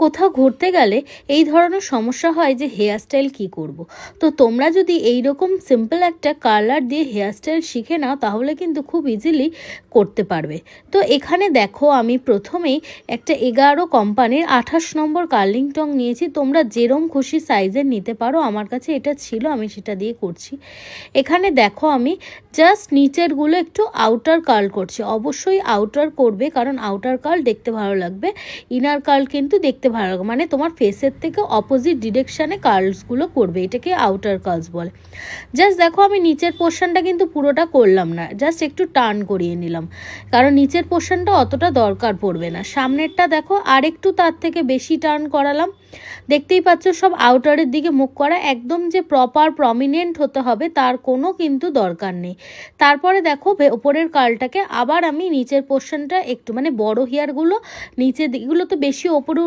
কোথাও ঘুরতে গেলে এই ধরনের সমস্যা হয় যে হেয়ার স্টাইল কী করব। তো তোমরা যদি এই রকম সিম্পল একটা কালার দিয়ে হেয়ার স্টাইল শিখে নাও তাহলে কিন্তু খুব ইজিলি করতে পারবে। তো এখানে দেখো আমি প্রথমেই একটা 11 কোম্পানির 28 নম্বর কার্লিং টং নিয়েছি। তোমরা যেরম খুশি সাইজের নিতে পারো, আমার কাছে এটা ছিল, আমি সেটা দিয়ে করছি। এখানে দেখো আমি জাস্ট নিচেরগুলো একটু আউটার কার্ল করছি। অবশ্যই আউটার করবে, কারণ আউটার কার্ল দেখতে ভালো লাগবে, ইনার কার্ল কিন্তু দেখতে ভালো লাগবে, মানে তোমার ফেসের থেকে অপোজিট ডিরেকশানে কার্লসগুলো করবে, এটাকে আউটার কার্লস বলে। জাস্ট দেখো আমি নিচের পোর্শনটা কিন্তু পুরোটা করলাম না, জাস্ট একটু টার্ন করিয়ে নিলাম, কারণ নিচের পোর্শনটা অতটা দরকার পড়বে না। সামনেরটা দেখো আর একটু তার থেকে বেশি টার্ন করালাম। দেখতেই পাচ্ছ সব আউটারের দিকে মুখ করা, একদম যে প্রপার প্রমিনেন্ট হতে হবে তার কোনো কিন্তু দরকার নেই। তারপরে দেখো ওপরের কার্লটাকে আবার আমি নিচের পোর্শনটা একটু, মানে বড় হেয়ারগুলো নিচের দিকগুলো তো বেশি ওপরে